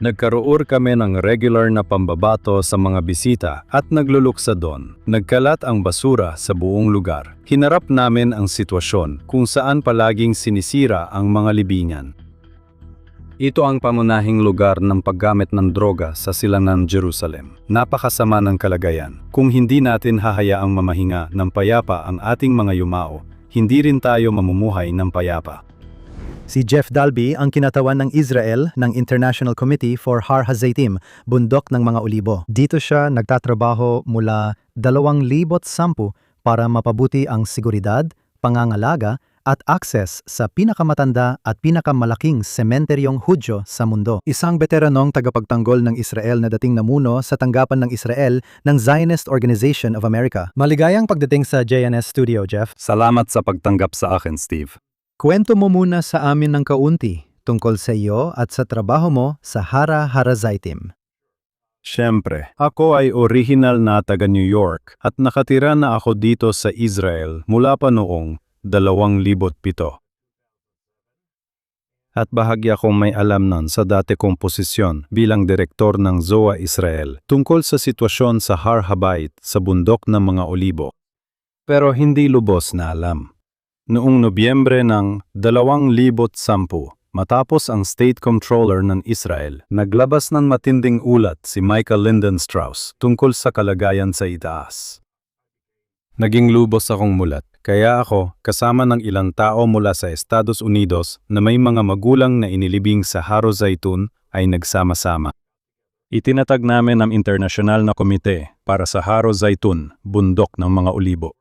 Nagkaroon kami ng regular na pambabato sa mga bisita at nagluluksa doon. Nagkalat ang basura sa buong lugar. Hinarap namin ang sitwasyon kung saan palaging sinisira ang mga libingan. Ito ang pamunahing lugar ng paggamit ng droga sa silangang Jerusalem. Napakasama ng kalagayan. Kung hindi natin hahayaang mamahinga ng payapa ang ating mga yumao, hindi rin tayo mamumuhay ng payapa. Si Jeff Dalby ang kinatawan ng Israel ng International Committee for Har Hazeitim, bundok ng mga olibo. Dito siya nagtatrabaho mula 2010 para mapabuti ang seguridad, pangangalaga at akses sa pinakamatanda at pinakamalaking sementeryong Hudyo sa mundo. Isang veteranong tagapagtanggol ng Israel na dating namuno sa tanggapan ng Israel ng Zionist Organization of America. Maligayang pagdating sa JNS Studio, Jeff. Salamat sa pagtanggap sa akin, Steve. Kwento mo muna sa amin ng kaunti tungkol sa iyo at sa trabaho mo sa Har Hazeitim. Siyempre, ako ay original na taga New York at nakatira na ako dito sa Israel mula pa noong 2007. At bahagya kong may alam nun sa dati kong posisyon bilang direktor ng ZOA Israel tungkol sa sitwasyon sa Har Habayit sa bundok ng mga olibo. Pero hindi lubos na alam. Noong Nobyembre ng 2010, matapos ang State Comptroller ng Israel, naglabas ng matinding ulat si Michael Linden Strauss tungkol sa kalagayan sa itaas. Naging lubos akong mulat, kaya ako, kasama ng ilang tao mula sa Estados Unidos na may mga magulang na inilibing sa Har Zaitun, ay nagsama-sama. Itinatag namin ang internasyonal na komite para sa Har Zaitun, bundok ng mga olibo.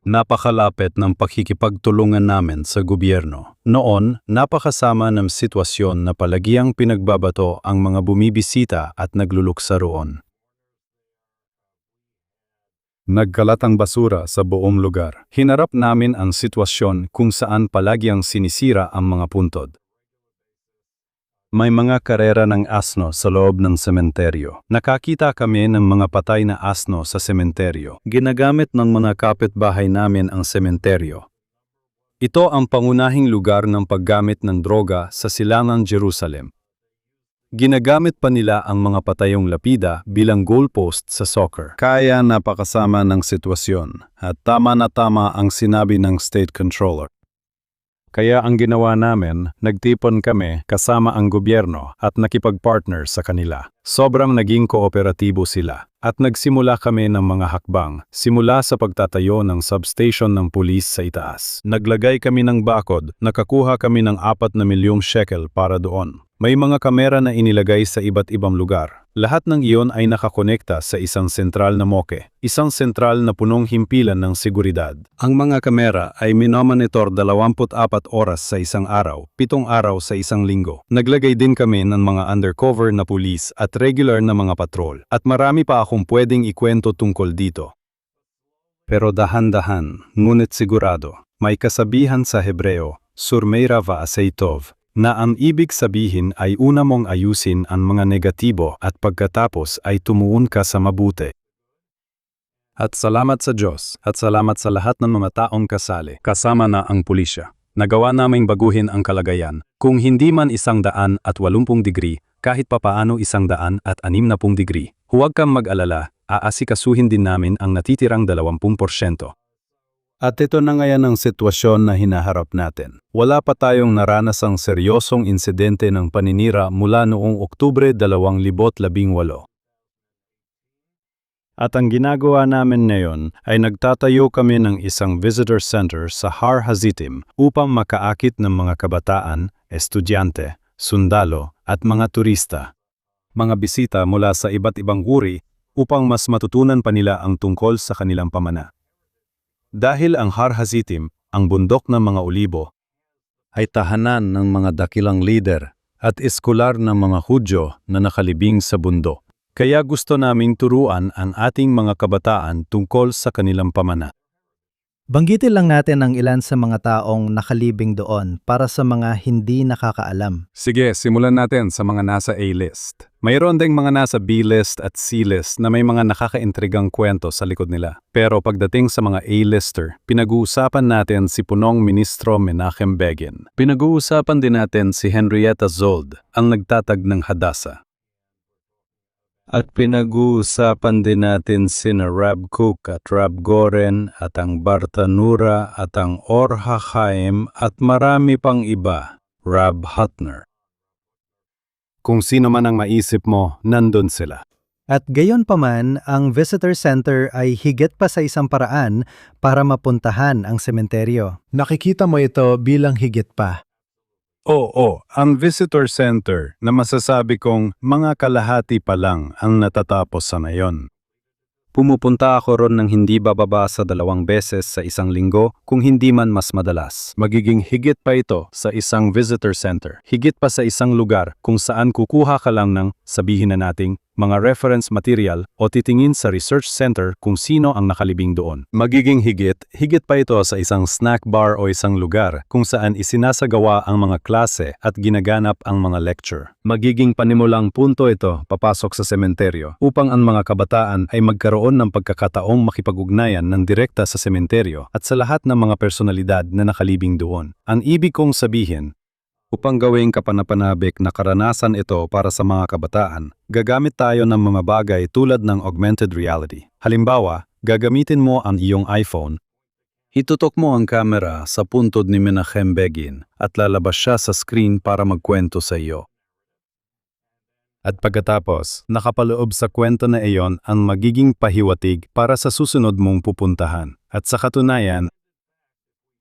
Napakalapit ng pakikipagtulungan namin sa gobyerno. Noon, napakasama ng sitwasyon na palagiang pinagbabato ang mga bumibisita at nagluluksa roon. Nagkalat ang basura sa buong lugar. Hinarap namin ang sitwasyon kung saan palagiang sinisira ang mga puntod. May mga karera ng asno sa loob ng sementeryo. Nakakita kami ng mga patay na asno sa sementeryo. Ginagamit ng mga kapitbahay namin ang sementeryo. Ito ang pangunahing lugar ng paggamit ng droga sa silangang Jerusalem. Ginagamit pa nila ang mga patayong lapida bilang goalpost sa soccer. Kaya napakasama ng sitwasyon at tama na tama ang sinabi ng State Controller. Kaya ang ginawa namin, nagtipon kami kasama ang gobyerno at nakipag-partner sa kanila. Sobrang naging kooperatibo sila at nagsimula kami ng mga hakbang simula sa pagtatayo ng substation ng pulis sa itaas. Naglagay kami ng bakod, nakakuha kami ng 4 na milyong shekel para doon. May mga kamera na inilagay sa iba't ibang lugar. Lahat ng iyon ay nakakonekta sa isang sentral na moke, isang sentral na punong himpilan ng seguridad. Ang mga kamera ay minomonitor 24 oras sa isang araw, 7 araw sa isang linggo. Naglagay din kami ng mga undercover na pulis at regular na mga patrol. At marami pa akong pwedeng ikwento tungkol dito. Pero dahan-dahan, ngunit sigurado, may kasabihan sa Hebreo, Surmeira va'aseitov, na ang ibig sabihin ay una mong ayusin ang mga negatibo at pagkatapos ay tumuon ka sa mabuti. At salamat sa Diyos at salamat sa lahat ng mga taong kasali, kasama na ang pulisya. Nagawa naming baguhin ang kalagayan, kung hindi man 180 degree, kahit papaano 160 degree. Huwag kang mag-alala, aasikasuhin din namin ang natitirang 20%. At ito na ngayon ang sitwasyon na hinaharap natin. Wala pa tayong naranasang seryosong insidente ng paninira mula noong Oktubre 2018. At ang ginagawa namin ngayon ay nagtatayo kami ng isang visitor center sa Har Hazeitim upang makaakit ng mga kabataan, estudyante, sundalo at mga turista. Mga bisita mula sa iba't ibang uri upang mas matutunan pa nila ang tungkol sa kanilang pamana. Dahil ang Har Hazeitim, ang bundok ng mga olibo, ay tahanan ng mga dakilang lider at eskular ng mga Hudyo na nakalibing sa bundok. Kaya gusto naming turuan ang ating mga kabataan tungkol sa kanilang pamana. Banggitin lang natin ang ilan sa mga taong nakalibing doon para sa mga hindi nakakaalam. Sige, simulan natin sa mga nasa A-list. Mayroon ding mga nasa B-list at C-list na may mga nakakaintrigang kwento sa likod nila. Pero pagdating sa mga A-lister, pinag-uusapan natin si punong ministro Menachem Begin. Pinag-uusapan din natin si Henrietta Zold, ang nagtatag ng Hadassah. At pinag-uusapan din natin sina Rab Cook at Rab Goren at ang Bartanura at ang Or HaChaim at marami pang iba, Rab Hutner. Kung sino man ang maisip mo, nandun sila. At gayon pa man, ang visitor center ay higit pa sa isang paraan para mapuntahan ang sementeryo. Nakikita mo ito bilang higit pa. Oo, ang visitor center na masasabi kong mga kalahati pa lang ang natatapos sa ngayon. Pumupunta ako ron ng hindi bababa sa 2 beses sa isang linggo kung hindi man mas madalas. Magiging higit pa ito sa isang visitor center. Higit pa sa isang lugar kung saan kukuha ka lang ng, sabihin na nating, mga reference material o titingin sa research center kung sino ang nakalibing doon. Magiging higit pa ito sa isang snack bar o isang lugar kung saan isinasagawa ang mga klase at ginaganap ang mga lecture. Magiging panimulang punto ito papasok sa sementeryo upang ang mga kabataan ay magkaroon ng pagkakataong makipag-ugnayan ng direkta sa sementeryo at sa lahat ng mga personalidad na nakalibing doon. Ang ibig kong sabihin, upang gawing kapanapanabik na karanasan ito para sa mga kabataan, gagamit tayo ng mga bagay tulad ng augmented reality. Halimbawa, gagamitin mo ang iyong iPhone, itutok mo ang kamera sa puntod ni Menachem Begin at lalabas siya sa screen para magkwento sa iyo. At pagkatapos, nakapaloob sa kwento na iyon ang magiging pahiwatig para sa susunod mong pupuntahan. At sa katunayan,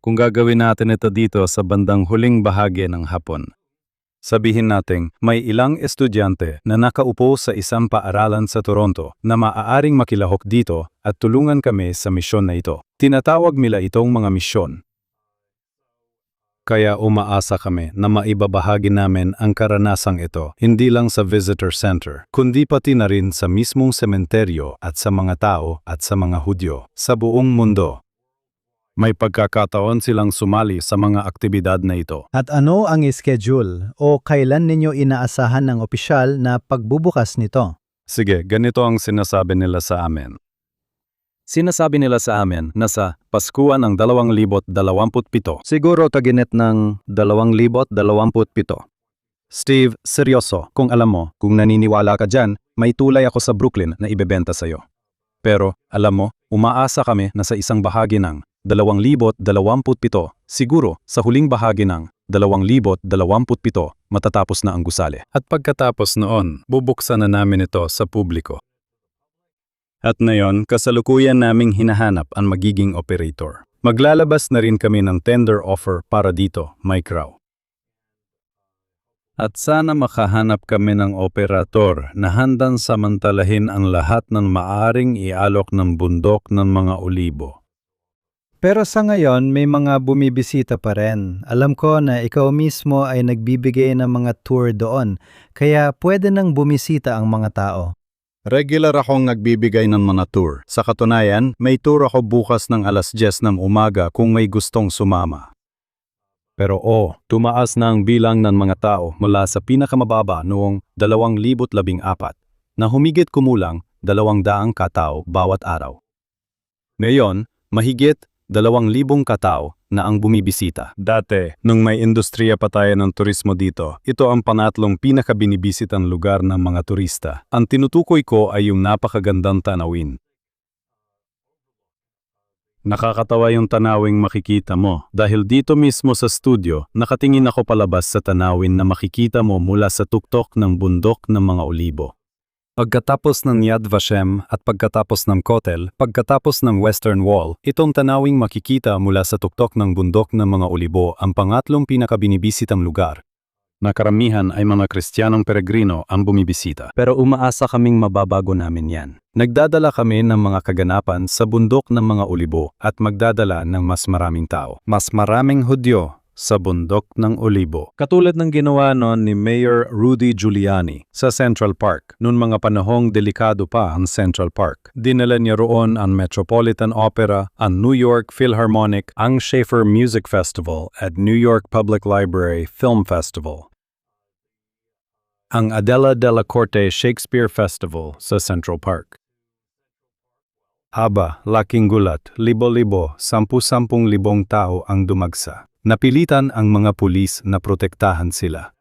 kung gagawin natin ito dito sa bandang huling bahagi ng hapon, sabihin nating may ilang estudyante na nakaupo sa isang paaralan sa Toronto na maaaring makilahok dito at tulungan kami sa misyon na ito. Tinatawag nila itong mga misyon. Kaya umaasa kami na maibabahagi namin ang karanasang ito hindi lang sa visitor center, kundi pati na rin sa mismong sementeryo at sa mga tao at sa mga Hudyo sa buong mundo. May pagkakataon silang sumali sa mga aktibidad na ito. At ano ang schedule o kailan ninyo inaasahan ng opisyal na pagbubukas nito? Sige, ganito ang sinasabi nila sa amin. Sinasabi nila sa amin na sa Paskuhan ng 2027. Siguro taginit ng 2027. Steve, seryoso, kung alam mo, kung naniniwala ka dyan, may tulay ako sa Brooklyn na ibebenta sa'yo. Pero, alam mo, umaasa kami na sa isang bahagi ng 2027, siguro sa huling bahagi ng 2027, matatapos na ang gusali. At pagkatapos noon, bubuksan na namin ito sa publiko. At ngayon, kasalukuyan naming hinahanap ang magiging operator. Maglalabas na rin kami ng tender offer para dito, Mike Rao. At sana makahanap kami ng operator na handang samantalahin ang lahat ng maaring ialok ng bundok ng mga olibo. Pero sa ngayon, may mga bumibisita pa rin. Alam ko na ikaw mismo ay nagbibigay ng mga tour doon, kaya pwede nang bumisita ang mga tao. Regular akong nagbibigay ng mga tour. Sa katunayan, may tour ako bukas ng 10:00 ng umaga kung may gustong sumama. Pero tumaas na ang bilang ng mga tao mula sa pinakamababa noong 2014 na humigit kumulang 200 katao bawat araw. Ngayon, mahigit 2,000 katao na ang bumibisita. Dati, nung may industriya pa tayo ng turismo dito, ito ang panatlong pinakabinibisitang lugar ng mga turista. Ang tinutukoy ko ay yung napakagandang tanawin. Nakakatawa yung tanawing makikita mo dahil dito mismo sa studio, nakatingin ako palabas sa tanawin na makikita mo mula sa tuktok ng bundok ng mga olibo. Pagkatapos ng Yad Vashem at pagkatapos ng Kotel, pagkatapos ng Western Wall, itong tanawing makikita mula sa tuktok ng bundok ng mga olibo ang pangatlong pinakabinibisitang lugar. Na karamihan ay mga Kristiyanong peregrino ang bumibisita. Pero umaasa kaming mababago namin yan. Nagdadala kami ng mga kaganapan sa bundok ng mga olibo at magdadala ng mas maraming tao. Mas maraming Hudyo sa bundok ng olibo. Katulad ng ginawa noon ni Mayor Rudy Giuliani sa Central Park, noon mga panahong delikado pa ang Central Park. Dinala niya roon ang Metropolitan Opera, ang New York Philharmonic, ang Schaefer Music Festival at New York Public Library Film Festival. ang Adela de la Corte Shakespeare Festival sa Central Park. Aba, laking gulat, libo-libo, 10,000 tao ang dumagsa. Napilitan ang mga pulis na protektahan sila.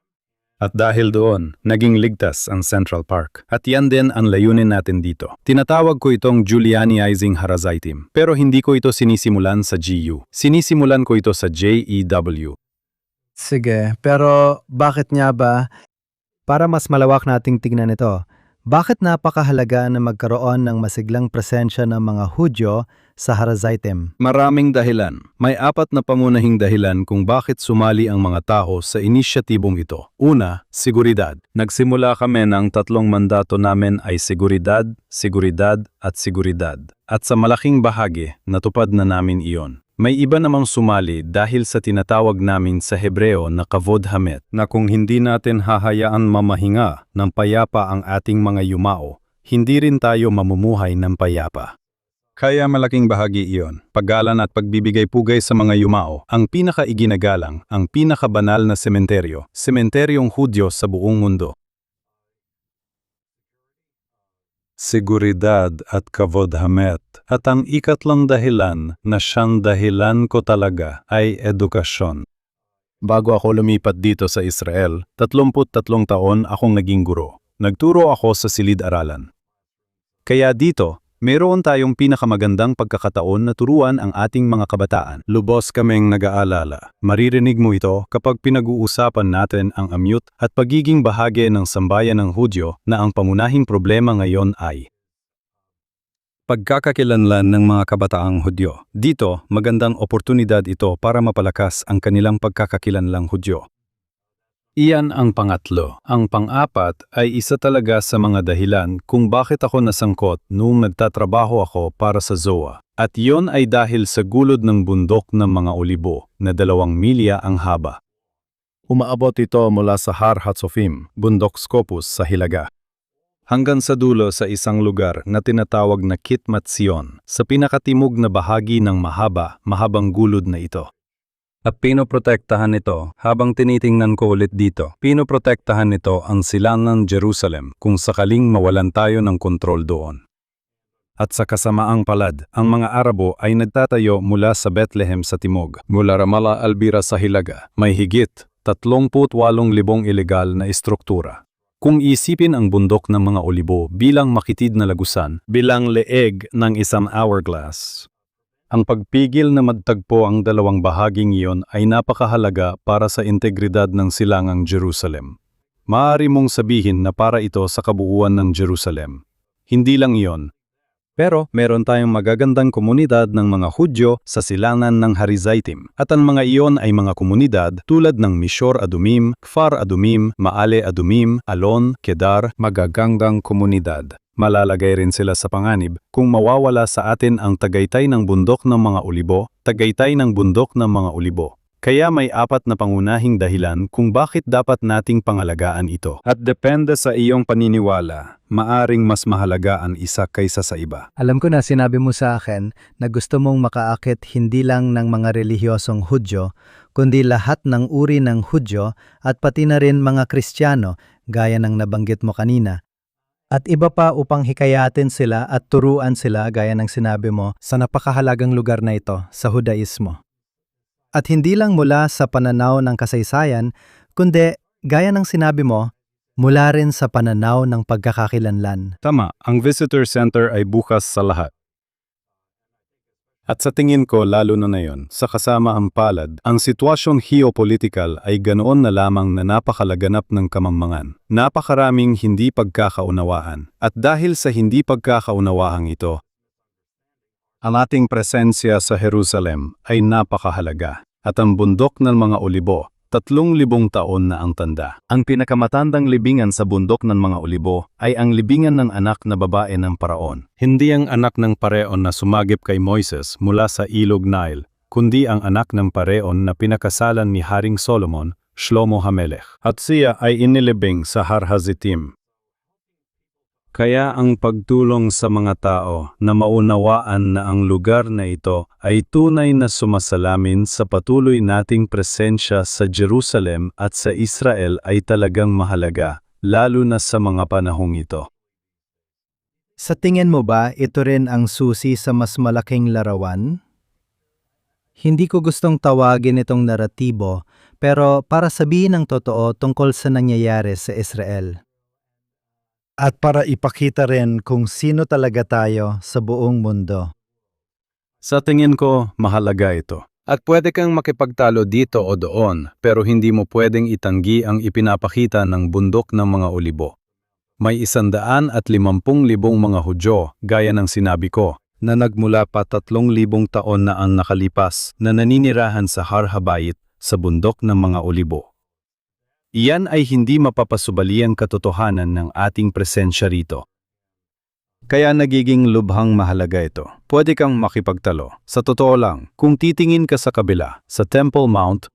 At dahil doon, naging ligtas ang Central Park. At yan din ang layunin natin dito. Tinatawag ko itong Giulianiizing Harazaitim, pero hindi ko ito sinisimulan sa GU. Sinisimulan ko ito sa JEW. Sige, pero bakit nga ba? Para mas malawak nating tignan ito, bakit napakahalaga na magkaroon ng masiglang presensya ng mga Hudyo sa Harazaitim? Maraming dahilan. May 4 na pangunahing dahilan kung bakit sumali ang mga tao sa inisyatibong ito. Una, seguridad. Nagsimula kami ng 3 mandato namin ay seguridad, seguridad at seguridad. At sa malaking bahagi, natupad na namin iyon. May iba namang sumali dahil sa tinatawag namin sa Hebreo na kavod hamet, na kung hindi natin hahayaan mamahinga ng payapa ang ating mga yumao, hindi rin tayo mamumuhay ng payapa. Kaya malaking bahagi iyon, paggalan at pagbibigay-pugay sa mga yumao, ang pinaka-iginagalang, ang pinakabanal na sementeryo, sementeryong Hudyo sa buong mundo. Seguridad at kavod hamet. At ang ikatlong dahilan na siyang dahilan ko talaga ay edukasyon. Bago ako lumipat dito sa Israel, 33 taon akong naging guro. Nagturo ako sa silid-aralan. Kaya dito, mayroon tayong pinakamagandang pagkakataon na turuan ang ating mga kabataan. Lubos kaming nag-aalala. Maririnig mo ito kapag pinag-uusapan natin ang amyut at pagiging bahagi ng sambayan ng Hudyo na ang pangunahing problema ngayon ay pagkakakilanlan ng mga kabataang Hudyo. Dito, magandang oportunidad ito para mapalakas ang kanilang pagkakakilanlang Hudyo. Iyan ang pangatlo. Ang pang-apat ay isa talaga sa mga dahilan kung bakit ako nasangkot noong nagtatrabaho ako para sa ZOA. At iyon ay dahil sa gulod ng bundok ng mga olibo na 2 milya ang haba. Umaabot ito mula sa Har Hatzofim, bundok Scopus sa Hilaga, hanggang sa dulo sa isang lugar na tinatawag na Kitmat Sion, sa pinakatimog na bahagi ng mahabang gulod na ito. At pinoprotektahan nito, habang tinitingnan ko ulit dito, pinoprotektahan nito ang silangan Jerusalem kung sakaling mawalan tayo ng kontrol doon. At sa kasamaang palad, ang mga Arabo ay nagtatayo mula sa Bethlehem sa timog, mula Ramallah Albira sa Hilaga, may higit 38,000 ilegal na istruktura. Kung isipin ang bundok ng mga olibo bilang makitid na lagusan, bilang leeg ng isang hourglass, ang pagpigil na magtagpo ang 2 bahaging iyon ay napakahalaga para sa integridad ng silangang Jerusalem. Maaari mong sabihin na para ito sa kabuuan ng Jerusalem. Hindi lang iyon. Pero meron tayong magagandang komunidad ng mga Hudyo sa silangan ng Harizaitim. At ang mga iyon ay mga komunidad tulad ng Mishor Adumim, Kfar Adumim, Maale Adumim, Alon, Kedar, magagandang komunidad. Malalagay rin sila sa panganib kung mawawala sa atin ang tagaytay ng bundok ng mga olibo, tagaytay ng bundok ng mga olibo. Kaya may 4 na pangunahing dahilan kung bakit dapat nating pangalagaan ito. At depende sa iyong paniniwala, maaring mas mahalaga ang isa kaysa sa iba. Alam ko na sinabi mo sa akin na gusto mong makaakit hindi lang ng mga relihiyosong Hudyo, kundi lahat ng uri ng Hudyo at pati na rin mga Kristiyano gaya ng nabanggit mo kanina. At iba pa upang hikayatin sila at turuan sila gaya ng sinabi mo sa napakahalagang lugar na ito sa Hudaismo. At hindi lang mula sa pananaw ng kasaysayan, kundi gaya ng sinabi mo, mula rin sa pananaw ng pagkakakilanlan. Tama, ang visitor center ay bukas sa lahat. At sa tingin ko lalo na ngayon, sa kasama ang palad, ang sitwasyong geopolitikal ay ganoon na lamang na napakalaganap ng kamangmangan. Napakaraming hindi pagkakaunawaan. At dahil sa hindi pagkakaunawaan ito, ang ating presensya sa Jerusalem ay napakahalaga. At ang bundok ng mga olibo, 3,000 taon na ang tanda. Ang pinakamatandang libingan sa bundok ng mga olibo ay ang libingan ng anak na babae ng Paraon. Hindi ang anak ng Pareon na sumagip kay Moises mula sa ilog Nile, kundi ang anak ng Pareon na pinakasalan ni Haring Solomon, Shlomo HaMelech. At siya ay inilibing sa Har Hazitim. Kaya ang pagtulong sa mga tao na maunawaan na ang lugar na ito ay tunay na sumasalamin sa patuloy nating presensya sa Jerusalem at sa Israel ay talagang mahalaga, lalo na sa mga panahong ito. Sa tingin mo ba ito rin ang susi sa mas malaking larawan? Hindi ko gustong tawagin itong naratibo, pero para sabihin ang totoo tungkol sa nangyayari sa Israel. At para ipakita rin kung sino talaga tayo sa buong mundo. Sa tingin ko, mahalaga ito. At pwede kang makipagtalo dito o doon, pero hindi mo pwedeng itanggi ang ipinapakita ng bundok ng mga olibo. May 150,000 mga Hudyo, gaya ng sinabi ko, na nagmula pa 3,000 taon na ang nakalipas na naninirahan sa Har Habayit sa bundok ng mga olibo. Iyan ay hindi mapapasubaliang katotohanan ng ating presensya rito. Kaya nagiging lubhang mahalaga ito. Pwede kang makipagtalo. Sa totoo lang, kung titingin ka sa kabila, sa Temple Mount,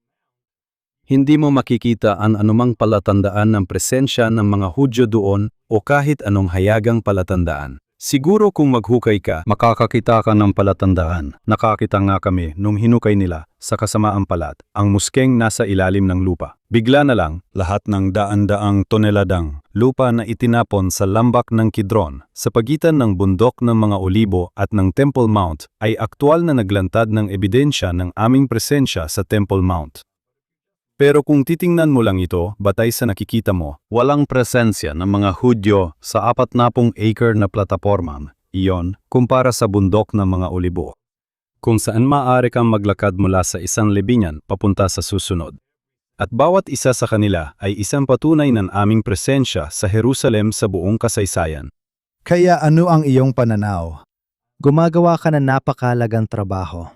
hindi mo makikita ang anumang palatandaan ng presensya ng mga Hudyo doon o kahit anong hayagang palatandaan. Siguro kung maghukay ka, makakakita ka ng palatandaan. Nakakita nga kami nung hinukay nila sa kasamaang palat, ang muskeng nasa ilalim ng lupa. Bigla na lang, lahat ng daan-daang toneladang lupa na itinapon sa lambak ng Kidron sa pagitan ng bundok ng mga olibo at ng Temple Mount ay aktwal na naglantad ng ebidensya ng aming presensya sa Temple Mount. Pero kung titingnan mo lang ito, batay sa nakikita mo, walang presensya ng mga Hudyo sa 40-acre na plataporma, iyon, kumpara sa bundok ng mga olibo. Kung saan maaari kang maglakad mula sa isang libingan papunta sa susunod. At bawat isa sa kanila ay isang patunay ng aming presensya sa Jerusalem sa buong kasaysayan. Kaya ano ang iyong pananaw? Gumagawa ka ng napakalagang trabaho.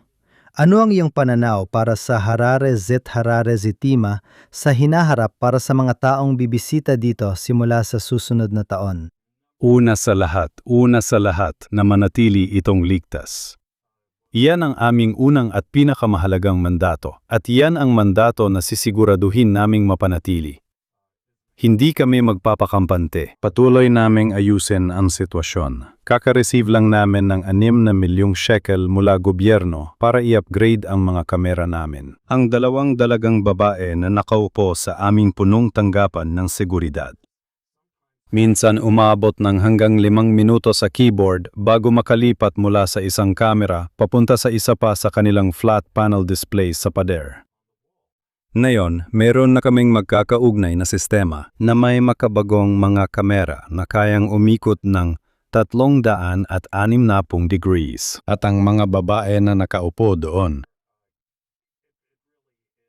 Ano ang iyong pananaw para sa Harare Zitima sa hinaharap para sa mga taong bibisita dito simula sa susunod na taon? Una sa lahat na manatili itong ligtas. Iyan ang aming unang at pinakamahalagang mandato, at iyan ang mandato na sisiguraduhin naming mapanatili. Hindi kami magpapakampante. Patuloy naming ayusin ang sitwasyon. Kaka-receive lang namin ng 6 na milyong shekel mula gobyerno para i-upgrade ang mga kamera namin. Ang 2 dalagang babae na nakaupo sa aming punong tanggapan ng seguridad. Minsan umabot ng hanggang 5 minuto sa keyboard bago makalipat mula sa isang kamera papunta sa isa pa sa kanilang flat panel display sa pader. Ngayon, meron na kaming magkakaugnay na sistema na may makabagong mga kamera na kayang umikot ng 360 degrees at ang mga babae na nakaupo doon.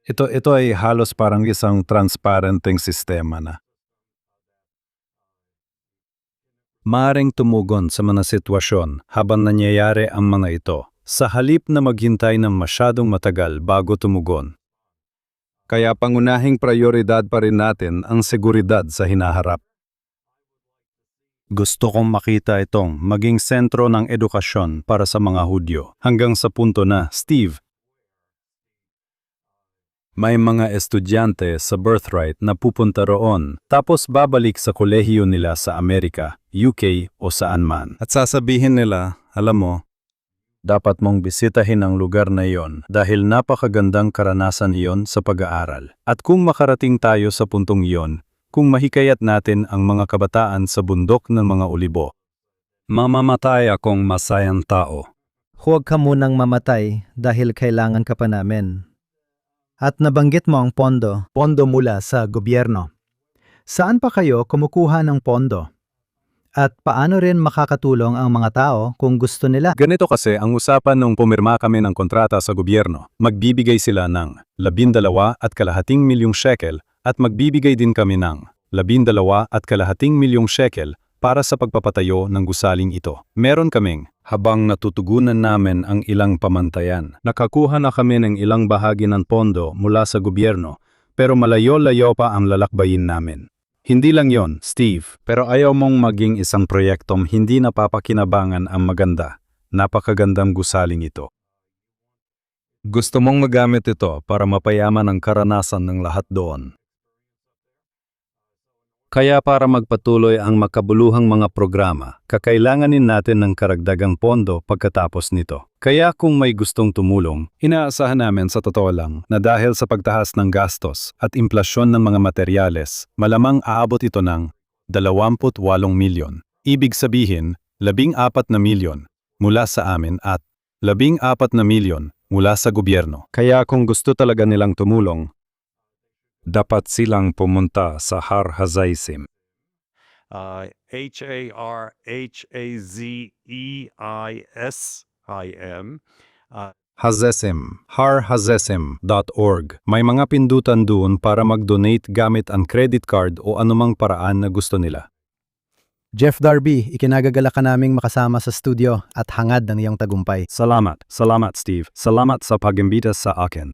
Ito ay halos parang isang transparenteng sistema na. Maaring tumugon sa mga sitwasyon habang nangyayari ang mga ito, sa halip na maghintay ng masyadong matagal bago tumugon. Kaya pangunahing prioridad pa rin natin ang seguridad sa hinaharap. Gusto kong makita itong maging sentro ng edukasyon para sa mga Hudyo hanggang sa punto na, Steve, may mga estudyante sa Birthright na pupunta roon tapos babalik sa kolehiyo nila sa Amerika, UK o saan man. At sasabihin nila, alam mo, dapat mong bisitahin ang lugar na iyon dahil napakagandang karanasan iyon sa pag-aaral. At kung makarating tayo sa puntong iyon, kung mahikayat natin ang mga kabataan sa bundok ng mga olibo, mamamatay akong masayang tao. Huwag ka munang mamatay dahil kailangan ka pa namin. At nabanggit mo ang pondo mula sa gobyerno. Saan pa kayo kumukuha ng pondo? At paano rin makakatulong ang mga tao kung gusto nila? Ganito kasi ang usapan nung pumirma kami ng kontrata sa gobyerno. Magbibigay sila ng 12.5 milyong shekel at magbibigay din kami ng 12.5 milyong shekel para sa pagpapatayo ng gusaling ito. Meron kaming, habang natutugunan namin ang ilang pamantayan, nakakuha na kami ng ilang bahagi ng pondo mula sa gobyerno, pero malayo-layo pa ang lalakbayin namin. Hindi lang yon, Steve, pero ayaw mong maging isang proyektong hindi napapakinabangan ang maganda, napakagandang gusaling ito. Gusto mong magamit ito para mapayaman ang karanasan ng lahat doon. Kaya para magpatuloy ang makabuluhang mga programa, kakailanganin natin ng karagdagang pondo pagkatapos nito. Kaya kung may gustong tumulong, inaasahan namin sa totoo lang na dahil sa pagtaas ng gastos at inflasyon ng mga materyales, malamang aabot ito ng 28 milyon. Ibig sabihin, 14 na milyon mula sa amin at 14 na milyon mula sa gobyerno. Kaya kung gusto talaga nilang tumulong, dapat silang pumunta sa Har Hazaisim. HARHAZEISIM. Hazesim, harhazesim.org. May mga pindutan doon para mag-donate gamit ang credit card o anumang paraan na gusto nila. Jeff Darby, ikinagagala ka naming makasama sa studio at hangad ng iyong tagumpay. Salamat, Steve. Salamat sa pag-imbita sa akin.